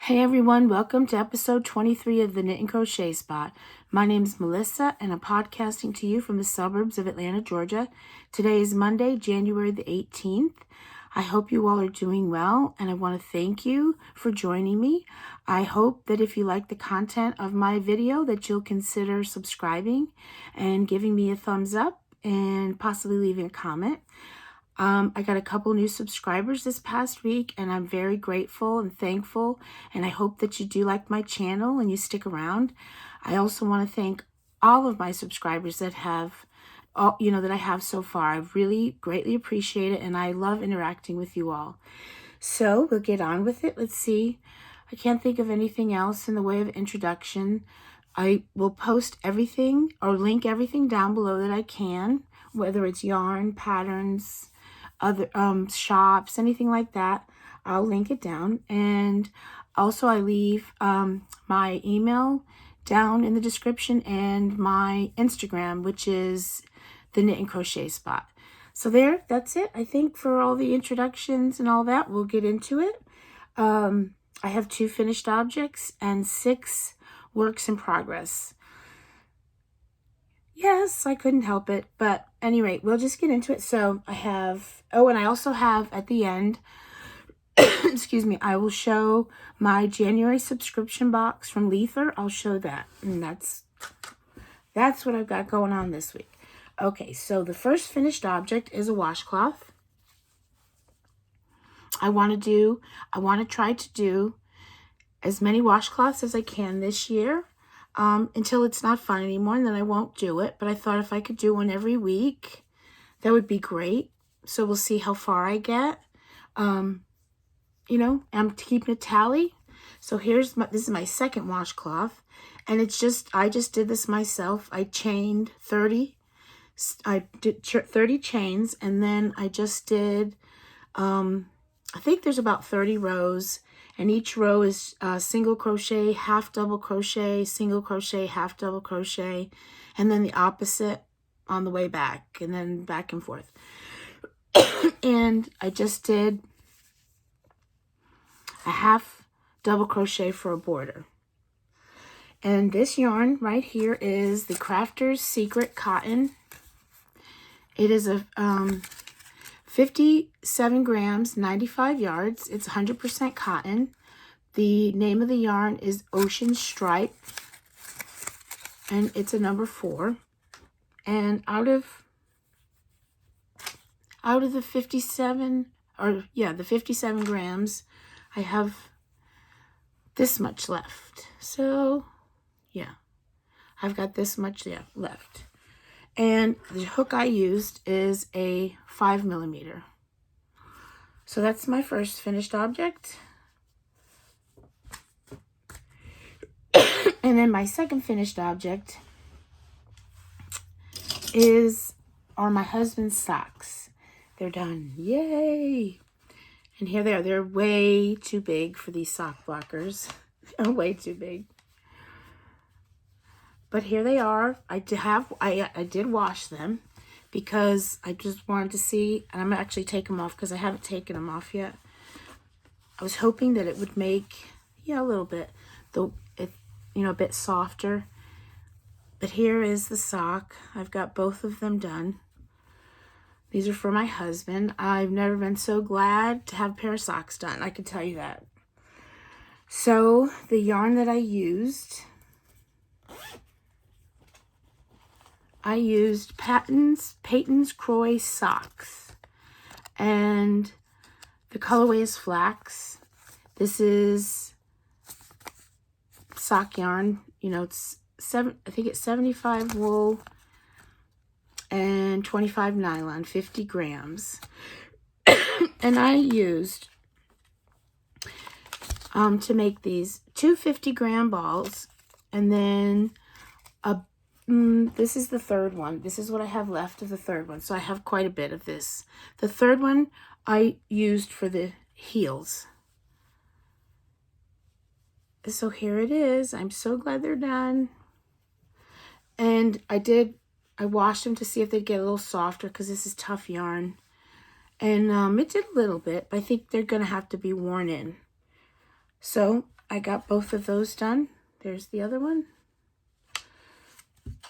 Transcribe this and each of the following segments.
Hey everyone, welcome to episode 23 of the Knit and Crochet Spot. My name is Melissa and I'm podcasting to you from the suburbs of Atlanta, Georgia. Today is Monday, January the 18th. I hope you all are doing well and I want to thank you for joining me. I hope that if you like the content of my video that you'll consider subscribing and giving me a thumbs up and possibly leaving a comment. I got a couple new subscribers this past week and I'm very grateful and thankful, and I hope that you do like my channel and you stick around. I also want to thank all of my subscribers that have that I have so far. I really greatly appreciate it and I love interacting with you all. So we'll get on with it. Let's see. I can't think of anything else in the way of introduction. I will post everything or link everything down below that I can, whether it's yarn, patterns, other shops, anything like that. I'll link it down. And also I leave my email down in the description and my Instagram, which is the Knit and Crochet Spot. So that's it. I think for all the introductions and all that, we'll get into it. I have 2 finished objects and 6 works in progress. Yes, I couldn't help it, but anyway, we'll just get into it. So I have, and I also have at the end, excuse me, I will show my January subscription box from Leither. I'll show that, and that's what I've got going on this week. Okay, so the first finished object is a washcloth. I want to try to do as many washcloths as I can this year. Until it's not fun anymore, and then I won't do it. But I thought if I could do one every week, that would be great. So we'll see how far I get. I'm keeping a tally. So this is my second washcloth, and I just did this myself. I chained 30. I did 30 chains, and then I just did, I think there's about 30 rows. And each row is single crochet, half double crochet, single crochet, half double crochet, and then the opposite on the way back, and then back and forth. And I just did a half double crochet for a border. And this yarn right here is the Crafter's Secret Cotton. It is a 57 grams, 95 yards. It's 100% cotton. The name of the yarn is Ocean Stripe, and it's a number 4. And out of the 57, the 57 grams, I have this much left. So, yeah, I've got this much left. And the hook I used is a 5mm. So that's my first finished object. And then my second finished object are my husband's socks. They're done. Yay! And here they are. They're way too big for these sock blockers. They're way too big. But here they are. I did wash them because I just wanted to see, and I'm actually taking them off because I haven't taken them off yet. I was hoping that it would make, a little bit, a bit softer. But here is the sock. I've got both of them done. These are for my husband. I've never been so glad to have a pair of socks done, I can tell you that. So the yarn that I used Peyton's Croy socks, and the colorway is flax. This is sock yarn. It's I think it's 75 wool and 25 nylon, 50 grams. And I used to make these 2 50-gram balls, and then this is the third one. This is what I have left of the third one. So I have quite a bit of this. The third one I used for the heels. So here it is. I'm so glad they're done. And I washed them to see if they'd get a little softer because this is tough yarn. And it did a little bit, but I think they're going to have to be worn in. So I got both of those done. There's the other one.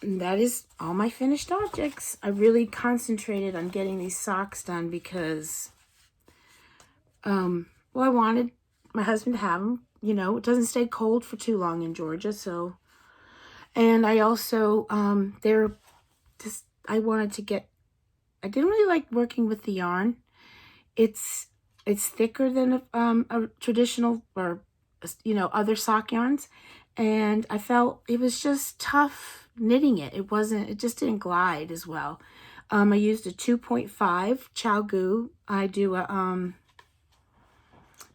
And that is all my finished objects. I really concentrated on getting these socks done because, well, I wanted my husband to have them. You know, it doesn't stay cold for too long in Georgia, so. And I also, I wanted to get, I didn't really like working with the yarn. It's thicker than a traditional or, you know, other sock yarns. And I felt it was just tough knitting it. It just didn't glide as well. I used a 2.5 Chow Goo. I do a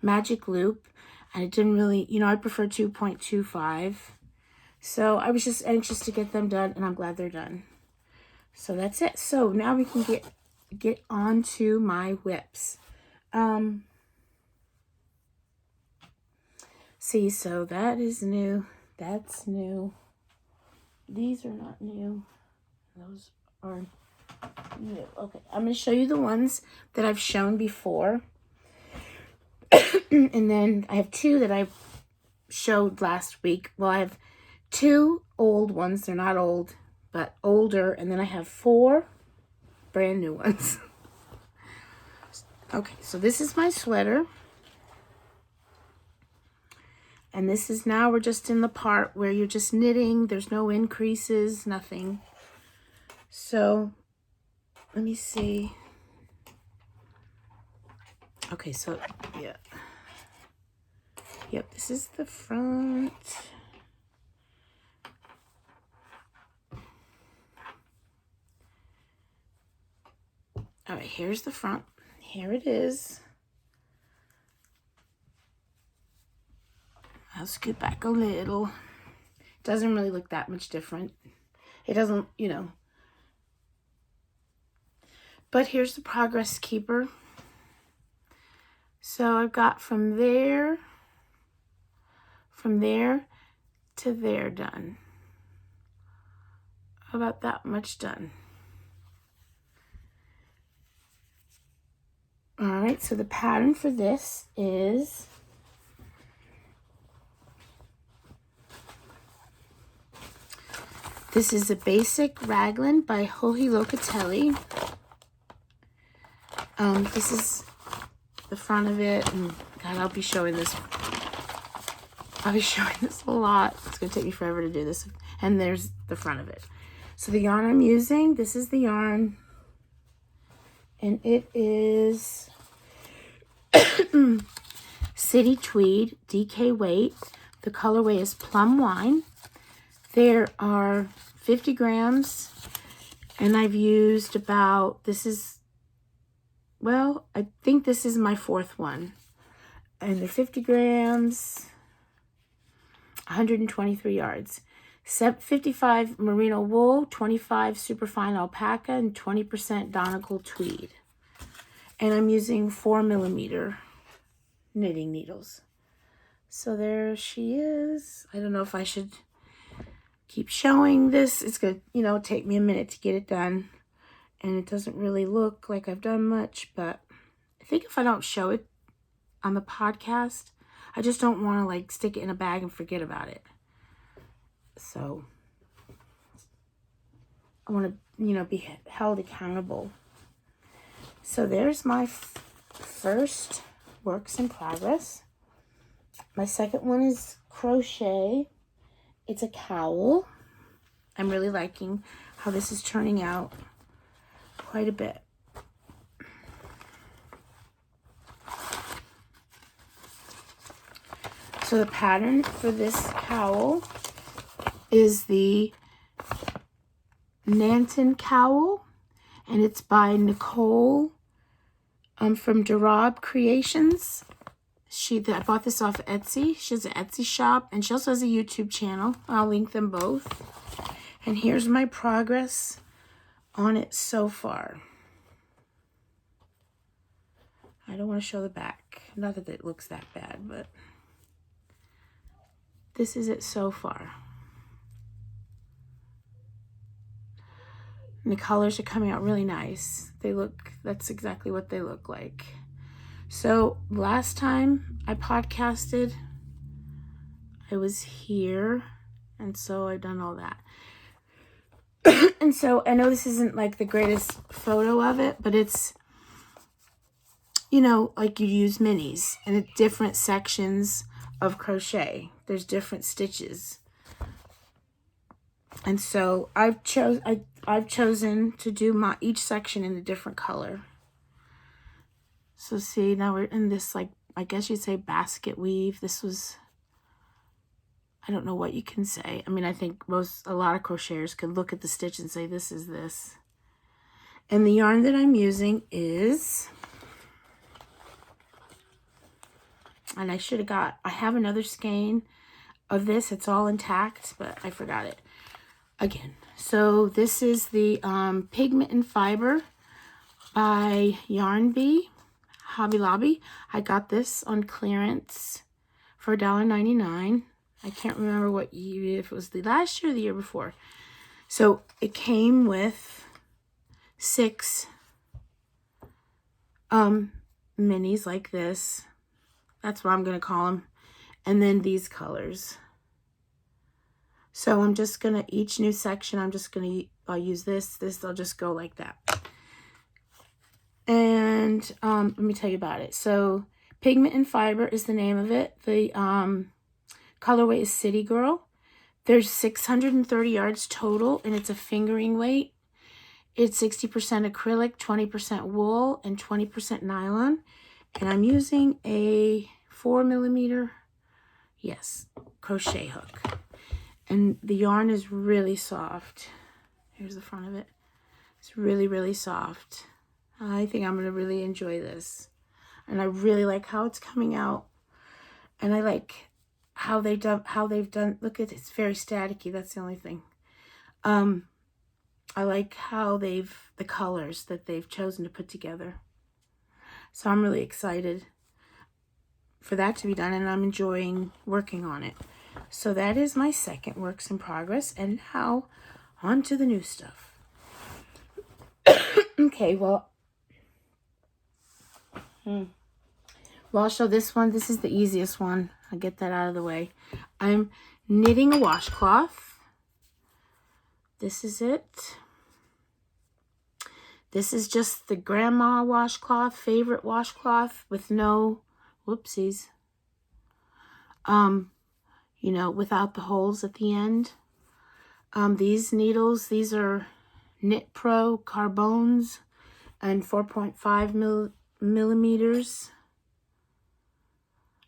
magic loop. And it didn't really, you know, I prefer 2.25. So I was just anxious to get them done, and I'm glad they're done. So that's it. So now we can get on to my whips. See, so that is new. That's new. These are not new. Those are new. Okay, I'm going to show you the ones that I've shown before. And then I have two that I showed last week. Well, I have two old ones. They're not old, but older. And then I have 4 brand new ones. Okay, so this is my sweater. And this is now, we're just in the part where you're just knitting. There's no increases, nothing. So, let me see. Okay, so, yeah. Yep, this is the front. All right, here's the front. Here it is. I'll scoot back a little. Doesn't really look that much different. It doesn't, you know. But here's the progress keeper. So I've got from there to there done. About that much done. All right, so the pattern for this is this is a basic raglan by Joji Locatelli. This is the front of it, and God, I'll be showing this a lot. It's gonna take me forever to do this. And there's the front of it. So the yarn I'm using, this is the yarn, and it is City Tweed DK weight. The colorway is Plum Wine. There are 50 grams, and I've used about, I think this is my 4th one. And they're 50 grams, 123 yards. 55 merino wool, 25 superfine alpaca, and 20% Donegal tweed. And I'm using 4mm knitting needles. So there she is. I don't know if I should keep showing this. It's going to, take me a minute to get it done. And it doesn't really look like I've done much, but I think if I don't show it on the podcast, I just don't want to stick it in a bag and forget about it. So I want to, be held accountable. So there's my first works in progress. My second one is crochet. It's a cowl. I'm really liking how this is turning out quite a bit. So the pattern for this cowl is the Nanton cowl, and it's by Nicole from Durab Creations. I bought this off Etsy. She has an Etsy shop, and she also has a YouTube channel. I'll link them both. And here's my progress on it so far. I don't want to show the back. Not that it looks that bad, but this is it so far. And the colors are coming out really nice. That's exactly what they look like. So last time I podcasted, I was here, and so I've done all that. And so I know this isn't like the greatest photo of it, but it's, you know, like you use minis and it's different sections of crochet. There's different stitches. And so I've chosen to do each section in a different color. So see, now we're in this, like, I guess you'd say basket weave. This was, I don't know what you can say. I mean, I think a lot of crocheters could look at the stitch and say, this is this. And the yarn that I'm using is, and I have another skein of this. It's all intact, but I forgot it again. So this is the Pigment and Fiber by Yarn Bee, Hobby Lobby. I got this on clearance for $1.99. I can't remember what year, if it was the last year or the year before. So it came with 6 minis like this. That's what I'm going to call them. And then these colors. So I'm just going to, each new section, I'm just going to, I'll use this. I'll just go like that. And let me tell you about it. So Pigment and Fiber is the name of it. The colorway is City Girl. There's 630 yards total, and it's a fingering weight. It's 60% acrylic, 20% wool, and 20% nylon. And I'm using a 4mm, yes, crochet hook. And the yarn is really soft. Here's the front of it. It's really, really soft. I think I'm going to really enjoy this. And I really like how it's coming out. And I like how they've done, look at it, it's very staticky. That's the only thing. I like how the colors that they've chosen to put together. So I'm really excited for that to be done, and I'm enjoying working on it. So that is my second works in progress, and now on to the new stuff. Okay, well, I'll show this one. This is the easiest one. I'll get that out of the way. I'm knitting a washcloth. This is it. This is just the grandma washcloth, favorite washcloth with no whoopsies. You know, without the holes at the end. These needles, these are Knit Pro Carbones and 4.5 millimeters.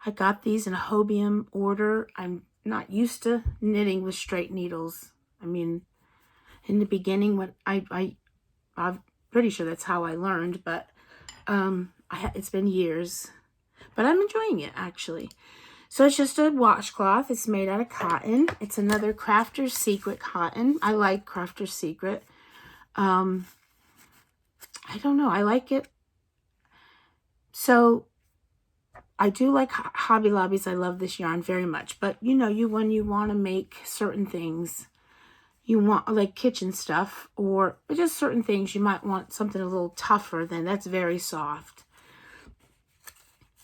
I got these in a Hobium order. I'm not used to knitting with straight needles. I mean, in the beginning, when I'm pretty sure that's how I learned, but it's been years. But I'm enjoying it, actually. So it's just a washcloth. It's made out of cotton. It's another Crafter's Secret cotton. I like Crafter's Secret. I don't know. I like it. So I do like Hobby Lobbies. I love this yarn very much. But you know, when you want to make certain things, you want like kitchen stuff or just certain things, you might want something a little tougher than that's very soft.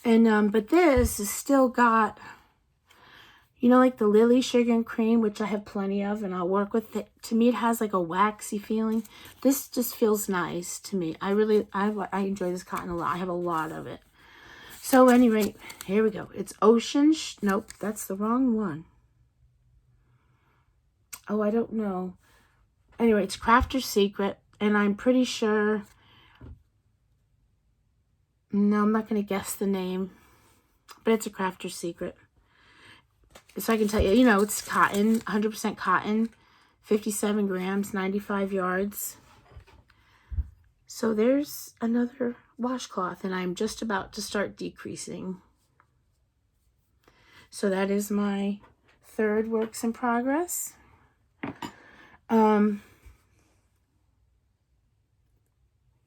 And but this has still got, you know, like the Lily Sugar and Cream, which I have plenty of, and I'll work with it. To me, it has like a waxy feeling. This just feels nice to me. I enjoy this cotton a lot. I have a lot of it. So anyway, here we go. It's Ocean. Nope, that's the wrong one. Oh, I don't know. Anyway, it's Crafter's Secret, and I'm pretty sure. No, I'm not going to guess the name, but it's a Crafter's Secret. So I can tell you, you know, it's cotton, 100% cotton, 57 grams, 95 yards. So there's another washcloth, and I'm just about to start decreasing. So that is my third works in progress.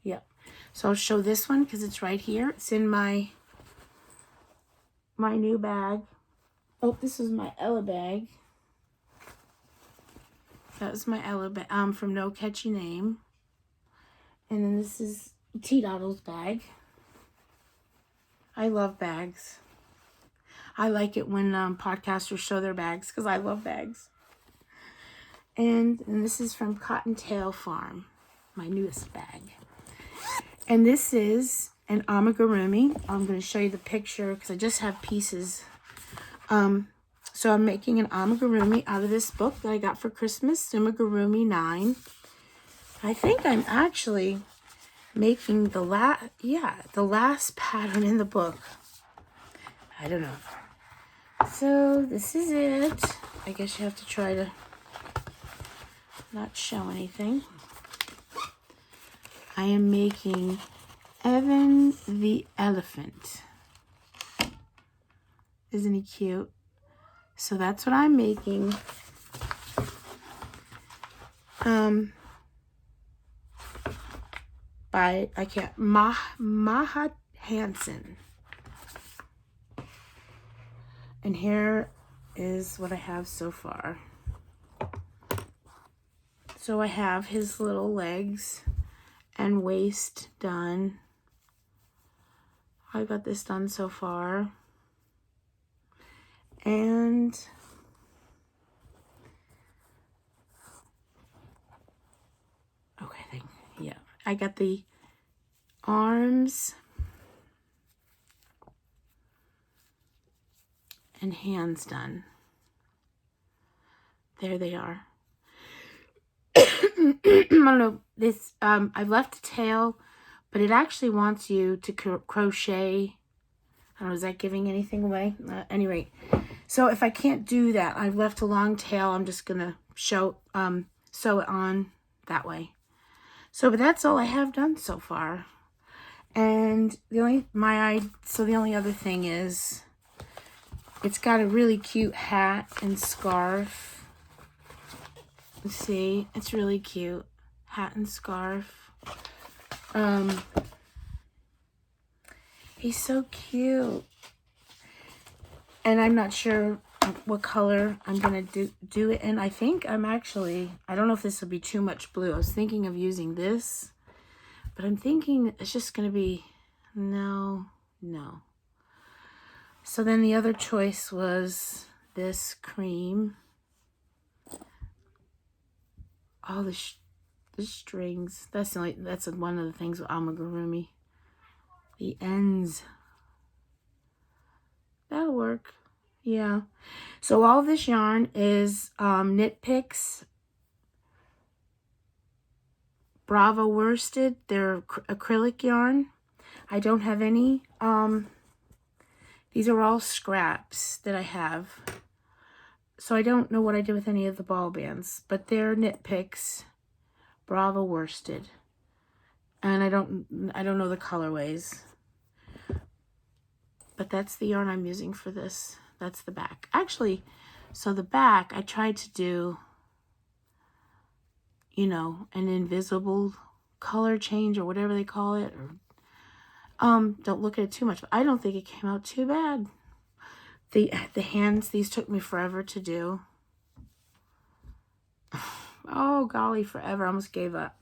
Yep. So I'll show this one because it's right here. It's in my new bag. Oh, this is my Ella bag. That was my Ella bag from No Catchy Name. And then this is T Doddle's bag. I love bags. I like it when podcasters show their bags because I love bags. And this is from Cottontail Farm, my newest bag. And this is an amigurumi. I'm going to show you the picture because I just have pieces. So I'm making an amigurumi out of this book that I got for Christmas, Amigurumi 9. I think I'm actually making the last pattern in the book. I don't know. So this is it. I guess you have to try to not show anything. I am making Evan the elephant. Isn't he cute? So that's what I'm making. By Mahat Hansen. And here is what I have so far. So I have his little legs and waist done. I got this done so far. And okay, yeah. I got the arms and hands done. There they are. I don't know, this, I've left the tail, but it actually wants you to crochet. I don't know, is that giving anything away? Anyway, so if I can't do that, I've left a long tail. I'm just going to sew it on that way. So, but that's all I have done so far. And the only other thing is, it's got a really cute hat and scarf. See, it's really cute. Hat and scarf. He's so cute. And I'm not sure what color I'm going to do it in. I think I don't know if this will be too much blue. I was thinking of using this, but I'm thinking it's just going to be, no. So then the other choice was this cream. Oh, the strings. That's one of the things with amigurumi. The ends. That'll work. Yeah. So all this yarn is Knit Picks Bravo worsted. They're acrylic yarn. I don't have any. These are all scraps that I have. So I don't know what I did with any of the ball bands, but they're Knit Picks Bravo worsted. And I don't know the colorways. But that's the yarn I'm using for this. That's the back. Actually, so the back, I tried to do, an invisible color change or whatever they call it. Or don't look at it too much, but I don't think it came out too bad. The hands, these took me forever to do. Oh, golly, forever. I almost gave up.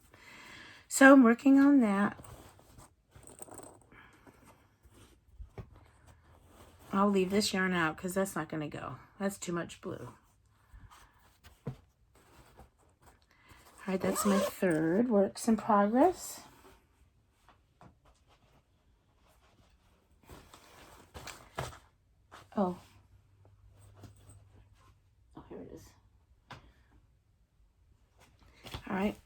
So I'm working on that. I'll leave this yarn out because that's not going to go. That's too much blue. All right, that's my third works in progress. Oh, here it is. All right,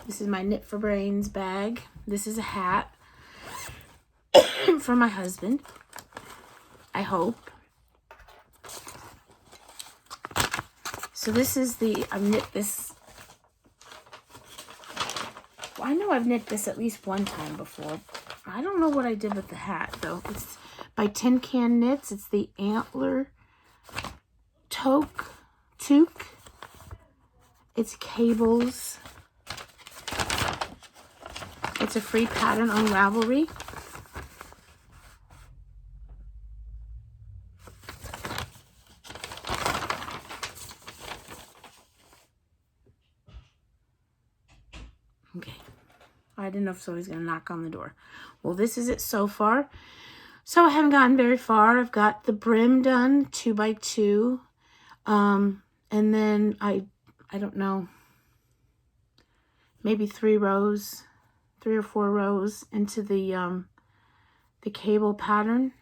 this is my Knit for Brains bag. This is a hat for my husband, I hope. So this is I've knit this. Well, I know I've knit this at least one time before. I don't know what I did with the hat, though. It's by Tin Can Knits. It's the Antler Toque. It's cables. It's a free pattern on Ravelry. Okay. I didn't know if somebody's going to knock on the door. Well, this is it so far. So I haven't gotten very far. I've got the brim done 2x2. And then I don't know, maybe 3 or 4 rows into the cable pattern.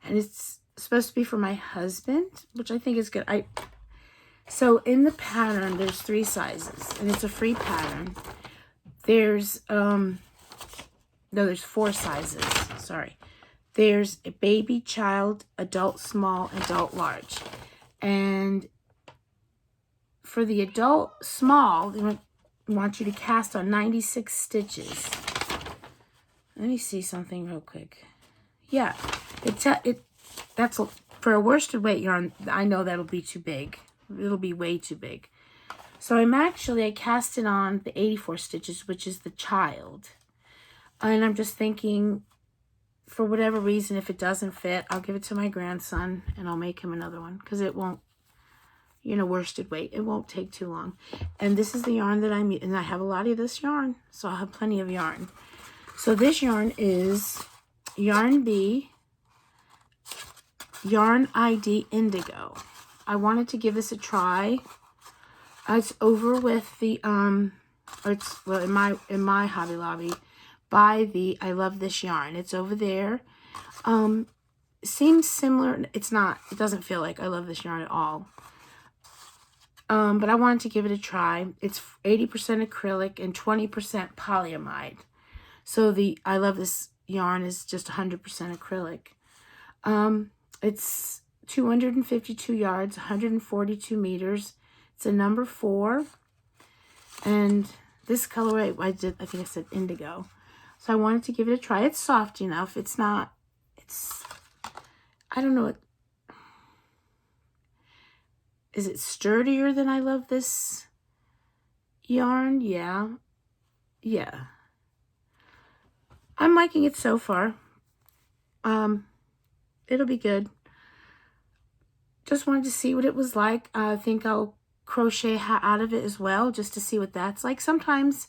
And it's supposed to be for my husband, which I think is good. So in the pattern, there's 3 sizes, and it's a free pattern. There's, no, there's 4 sizes, sorry. There's a baby, child, adult small, adult large. And for the adult small, they want you to cast on 96 stitches. Let me see something real quick. Yeah, that's for a worsted weight yarn. I know that'll be too big. It'll be way too big. So I cast it on the 84 stitches, which is the child. And I'm just thinking, for whatever reason, if it doesn't fit, I'll give it to my grandson and I'll make him another one, because it won't, you know, worsted weight. It won't take too long. And this is the yarn that I'm using. And I have a lot of this yarn, so I'll have plenty of yarn. So this yarn is Yarn B, Yarn ID Indigo. I wanted to give this a try. It's over with the well, in my Hobby Lobby by the I Love This Yarn. It's over there. Seems similar. It's not. It doesn't feel like I Love This Yarn at all. But I wanted to give it a try. It's 80% acrylic and 20% polyamide. So the I Love This Yarn is just 100% acrylic. It's 252 yards, 142 meters. It's a number 4. And this colorway, I think I said indigo. So I wanted to give it a try. It's soft enough. It's not, I don't know. Is it sturdier than I Love This Yarn? Yeah. Yeah. I'm liking it so far. It'll be good. Just wanted to see what it was like. I think I'll crochet out of it as well, just to see what that's like. Sometimes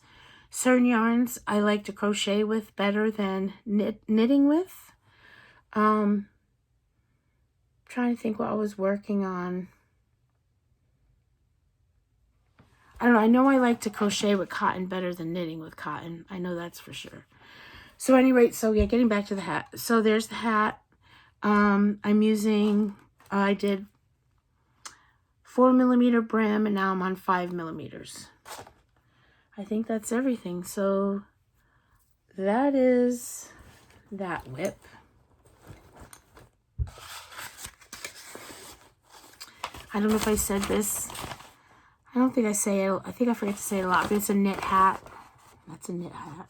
certain yarns I like to crochet with better than knitting with. Trying to think what I was working on. I don't know. I know I like to crochet with cotton better than knitting with cotton. I know that's for sure. So anyway, so yeah, getting back to the hat. So there's the hat. I'm using, I did 4mm brim, and now I'm on 5mm. I think that's everything. So that is that whip. I don't know if I said this. I don't think I say it. I think I forget to say it a lot, but it's a knit hat. That's a knit hat.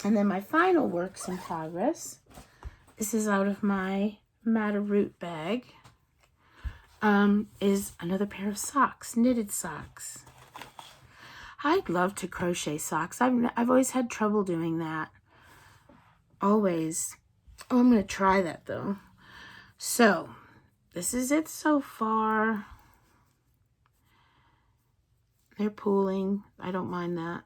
And then my final works in progress. This is out of my Matter Root bag. Is another pair of socks, knitted socks. I'd love to crochet socks. I've always had trouble doing that. Always. Oh, I'm going to try that though. So, this is it so far. They're pooling. I don't mind that.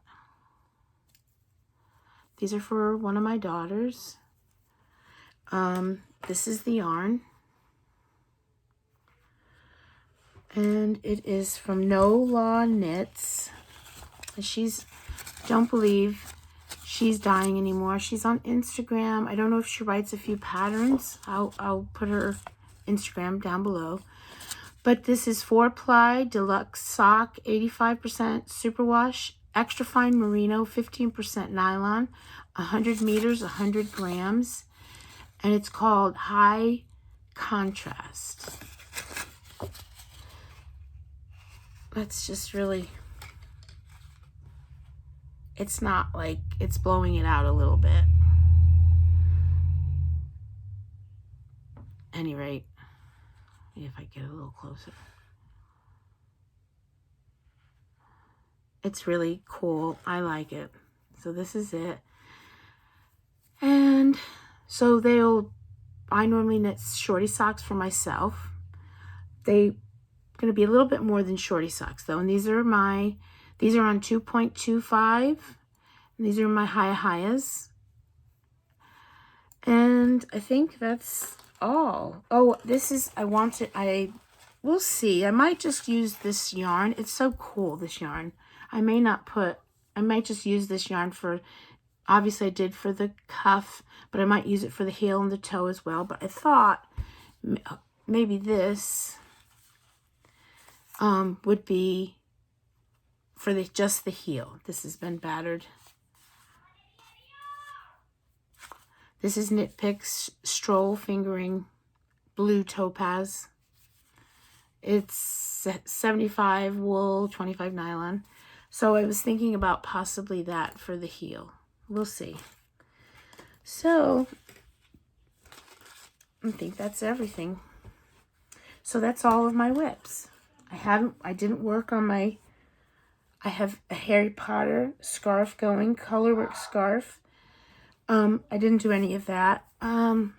These are for one of my daughters. This is the yarn. And it is from No Law Knits. And don't believe she's dying anymore. She's on Instagram. I don't know if she writes a few patterns. I'll put her Instagram down below. But this is 4-ply deluxe sock, 85% superwash, extra fine merino, 15% nylon, 100 meters, 100 grams. And it's called High Contrast. That's just really, it's not like, it's blowing it out a little bit. At any rate, if I get a little closer. It's really cool. I like it. So this is it. And so I normally knit shorty socks for myself. They're going to be a little bit more than shorty socks though. And these are These are on 2.25. These are my Hias. And I think that's all. Oh, this is, we'll see. I might just use this yarn. It's so cool, this yarn. I might just use this yarn for, obviously I did for the cuff, but I might use it for the heel and the toe as well. But I thought maybe this would be for just the heel. This has been battered. This is Knit Picks Stroll Fingering Blue Topaz. It's 75 wool, 25 nylon. So I was thinking about possibly that for the heel. We'll see. So I think that's everything. So that's all of my whips. I didn't work on I have a Harry Potter scarf going, colorwork scarf. I didn't do any of that. I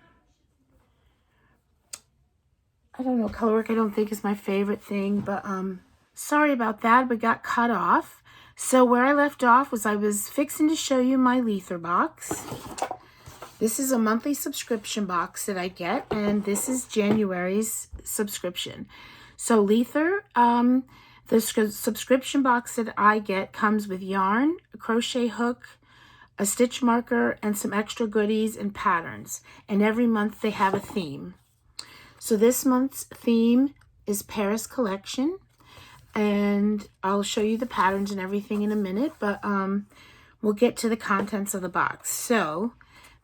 don't know, colorwork I don't think is my favorite thing, but sorry about that. We got cut off. So where I left off was I was fixing to show you my Leither box. This is a monthly subscription box that I get, and this is January's subscription. So Leither, the subscription box that I get comes with yarn, a crochet hook, a stitch marker, and some extra goodies and patterns. And every month they have a theme. So this month's theme is Paris Collection. And I'll show you the patterns and everything in a minute. But we'll get to the contents of the box. So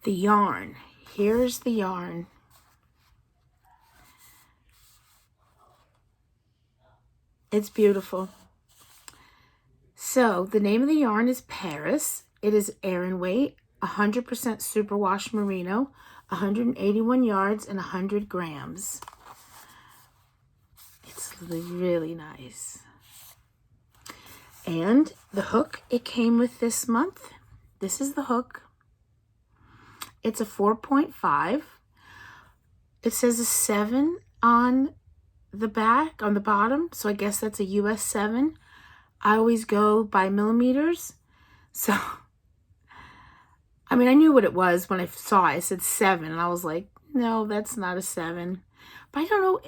the yarn. Here's the yarn. It's beautiful. So the name of the yarn is Paris. It is Aran weight, 100% superwash merino, 181 yards and 100 grams. It's really nice. And the hook it came with this month. This is the hook. It's a 4.5. It says a 7 on the back, on the bottom. So I guess that's a US 7. I always go by millimeters. So I mean, I knew what it was when I saw it. It said 7, and I was like, no, that's not a 7. But I don't know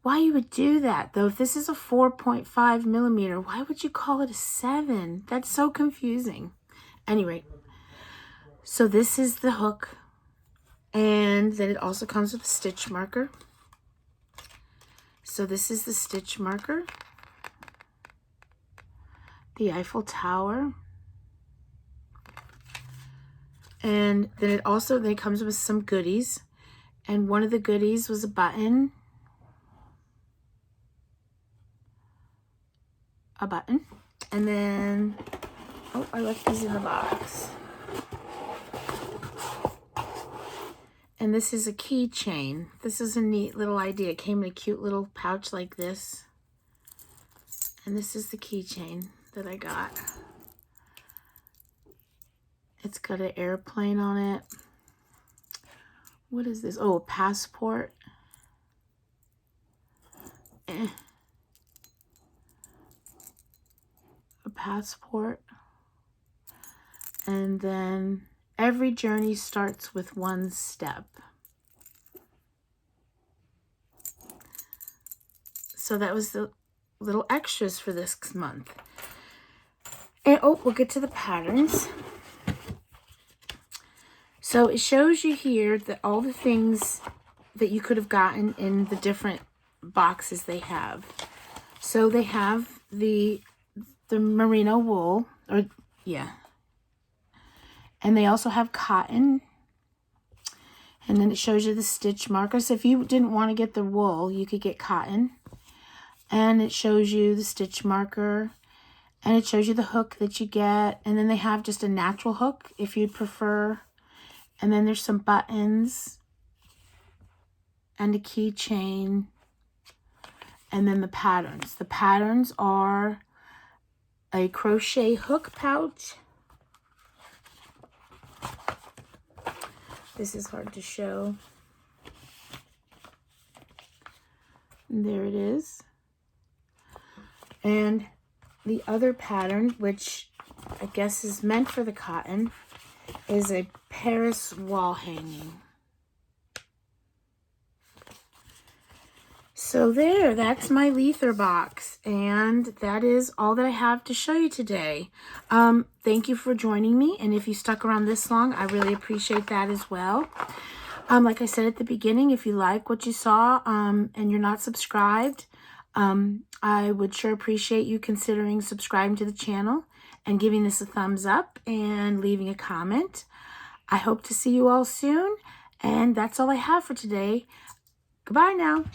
why you would do that, though. If this is a 4.5 millimeter, why would you call it a 7? That's so confusing. Anyway, so this is the hook, and then it also comes with a stitch marker. So this is the stitch marker, the Eiffel Tower. And then it comes with some goodies. And one of the goodies was a button. And then, oh, I left these in the box. And this is a keychain. This is a neat little idea. It came in a cute little pouch like this. And this is the keychain that I got. It's got an airplane on it. What is this? Oh, a passport. A passport. And then every journey starts with one step. So that was the little extras for this month. And oh, we'll get to the patterns. So it shows you here that all the things that you could have gotten in the different boxes they have. So they have the merino wool, or yeah. And they also have cotton. And then it shows you the stitch marker. So if you didn't want to get the wool, you could get cotton. And it shows you the stitch marker. And it shows you the hook that you get. And then they have just a natural hook if you'd prefer. And then there's some buttons and a keychain, and then the patterns. The patterns are a crochet hook pouch. This is hard to show. And there it is. And the other pattern, which I guess is meant for the cotton, is a Paris wall hanging. So there, that's my Leither box, and that is all that I have to show you today. Thank you for joining me, and if you stuck around this long, I really appreciate that as well. Like I said at the beginning, if you like what you saw and you're not subscribed, I would sure appreciate you considering subscribing to the channel and giving this a thumbs up and leaving a comment. I hope to see you all soon, and that's all I have for today. Goodbye now.